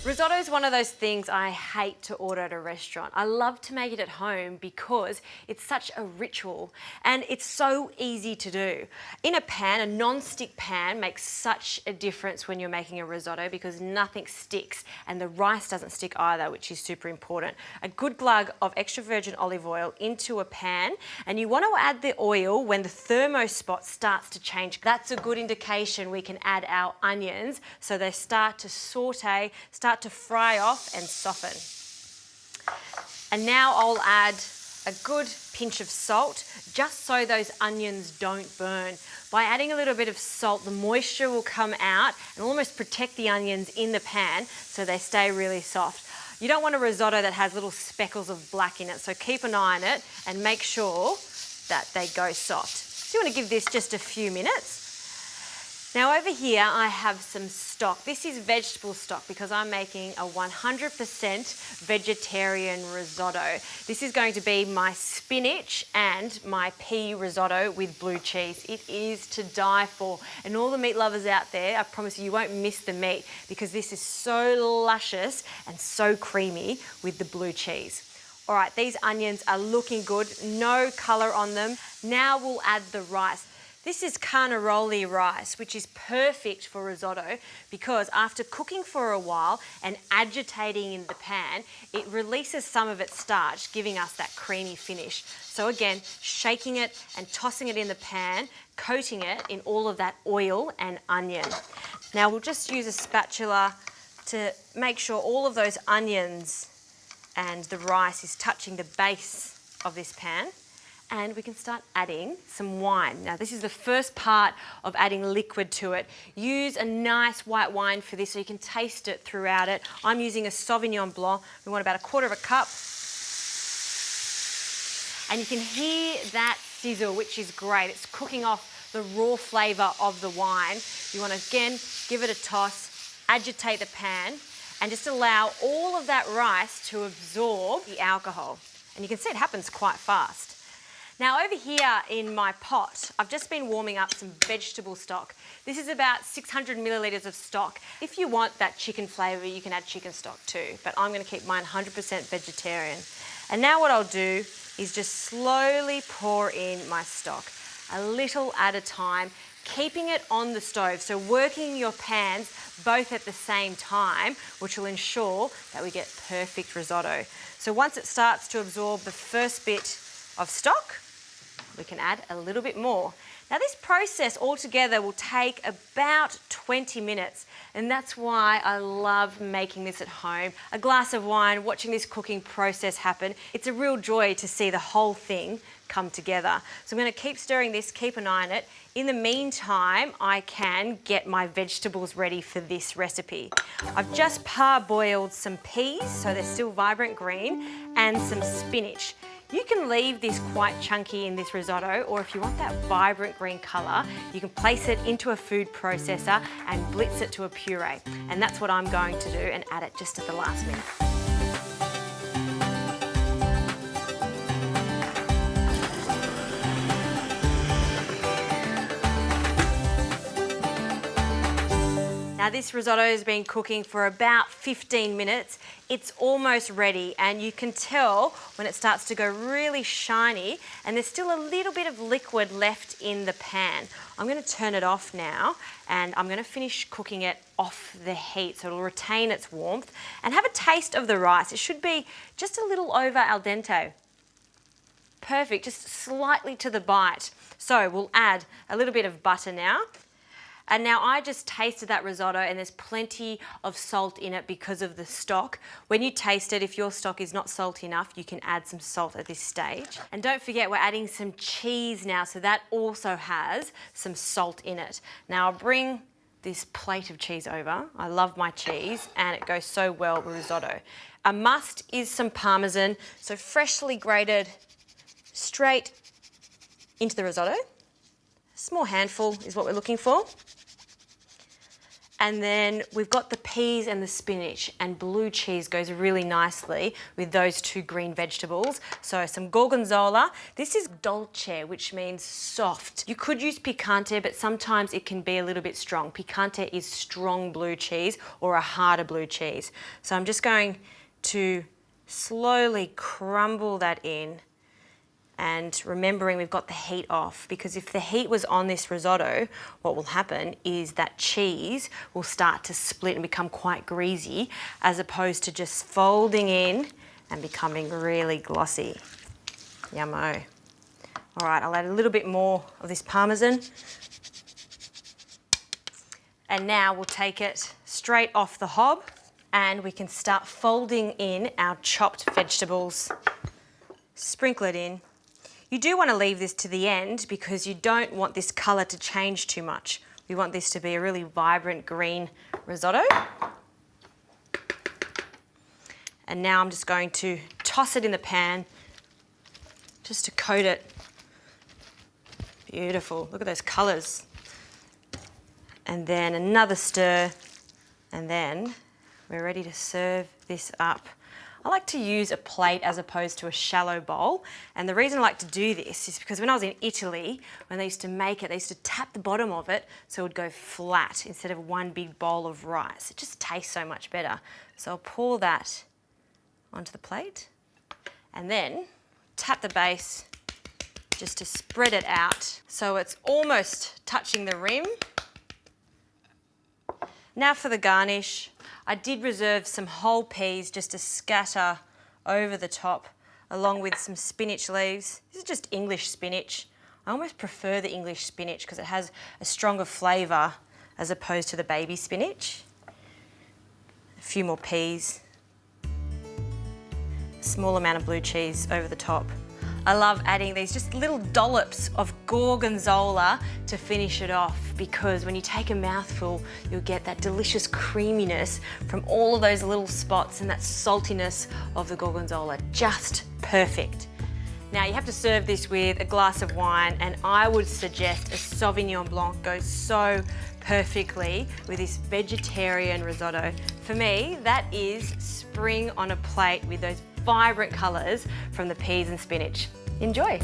Risotto is one of those things I hate to order at a restaurant. I love to make it at home because it's such a ritual and it's so easy to do. In a pan, a non-stick pan makes such a difference when you're making a risotto because nothing sticks and the rice doesn't stick either, which is super important. A good glug of extra virgin olive oil into a pan, and you want to add the oil when the thermo spot starts to change. That's a good indication we can add our onions so they start to saute, start to fry off and soften. And now I'll add a good pinch of salt just so those onions don't burn. By adding a little bit of salt, the moisture will come out and almost protect the onions in the pan so they stay really soft. You don't want a risotto that has little speckles of black in it, so keep an eye on it and make sure that they go soft. So you want to give this just a few minutes. Now over here I have some stock. This is vegetable stock because I'm making a 100% vegetarian risotto. This is going to be my spinach and my pea risotto with blue cheese. It is to die for. And all the meat lovers out there, I promise you won't miss the meat because this is so luscious and so creamy with the blue cheese. All right, these onions are looking good, no colour on them. Now we'll add the rice. This is carnaroli rice, which is perfect for risotto because after cooking for a while and agitating in the pan, it releases some of its starch, giving us that creamy finish. So again, shaking it and tossing it in the pan, coating it in all of that oil and onion. Now we'll just use a spatula to make sure all of those onions and the rice is touching the base of this pan. And we can start adding some wine. Now this is the first part of adding liquid to it. Use a nice white wine for this so you can taste it throughout it. I'm using a Sauvignon Blanc. We want about 1/4 cup. And you can hear that sizzle, which is great. It's cooking off the raw flavour of the wine. You want to again give it a toss, agitate the pan, and just allow all of that rice to absorb the alcohol. And you can see it happens quite fast. Now over here in my pot, I've just been warming up some vegetable stock. This is about 600 millilitres of stock. If you want that chicken flavour, you can add chicken stock too, but I'm going to keep mine 100% vegetarian. And now what I'll do is just slowly pour in my stock, a little at a time, keeping it on the stove, so working your pans both at the same time, which will ensure that we get perfect risotto. So once it starts to absorb the first bit of stock, we can add a little bit more. Now this process altogether will take about 20 minutes, and that's why I love making this at home. A glass of wine, watching this cooking process happen. It's a real joy to see the whole thing come together. So I'm going to keep stirring this, keep an eye on it. In the meantime, I can get my vegetables ready for this recipe. I've just parboiled some peas, so they're still vibrant green, and some spinach. You can leave this quite chunky in this risotto, or if you want that vibrant green colour, you can place it into a food processor and blitz it to a puree. And that's what I'm going to do and add it just at the last minute. Now this risotto has been cooking for about 15 minutes. It's almost ready, and you can tell when it starts to go really shiny and there's still a little bit of liquid left in the pan. I'm going to turn it off now and I'm going to finish cooking it off the heat so it'll retain its warmth, and have a taste of the rice. It should be just a little over al dente. Perfect, just slightly to the bite. So we'll add a little bit of butter now. And now I just tasted that risotto and there's plenty of salt in it because of the stock. When you taste it, if your stock is not salty enough, you can add some salt at this stage. And don't forget, we're adding some cheese now, so that also has some salt in it. Now I'll bring this plate of cheese over. I love my cheese and it goes so well with risotto. A must is some Parmesan, so freshly grated straight into the risotto. A small handful is what we're looking for. And then we've got the peas and the spinach, and blue cheese goes really nicely with those two green vegetables. So some gorgonzola. This is dolce, which means soft. You could use picante, but sometimes it can be a little bit strong. Picante is strong blue cheese or a harder blue cheese. So I'm just going to slowly crumble that in. And remembering we've got the heat off, because if the heat was on this risotto, what will happen is that cheese will start to split and become quite greasy, as opposed to just folding in and becoming really glossy. Yummo. All right, I'll add a little bit more of this Parmesan. And now we'll take it straight off the hob and we can start folding in our chopped vegetables. Sprinkle it in. You do want to leave this to the end because you don't want this colour to change too much. We want this to be a really vibrant green risotto. And now I'm just going to toss it in the pan just to coat it. Beautiful, look at those colours. And then another stir, and then we're ready to serve this up. I like to use a plate as opposed to a shallow bowl. And the reason I like to do this is because when I was in Italy, when they used to make it, they used to tap the bottom of it so it would go flat instead of one big bowl of rice. It just tastes so much better. So I'll pour that onto the plate and then tap the base just to spread it out so it's almost touching the rim. Now for the garnish. I did reserve some whole peas just to scatter over the top, along with some spinach leaves. This is just English spinach. I almost prefer the English spinach because it has a stronger flavour as opposed to the baby spinach. A few more peas. A small amount of blue cheese over the top. I love adding these just little dollops of gorgonzola to finish it off, because when you take a mouthful, you'll get that delicious creaminess from all of those little spots and that saltiness of the gorgonzola. Just perfect. Now you have to serve this with a glass of wine, and I would suggest a Sauvignon Blanc goes so perfectly with this vegetarian risotto. For me, that is spring on a plate with those vibrant colours from the peas and spinach. Enjoy.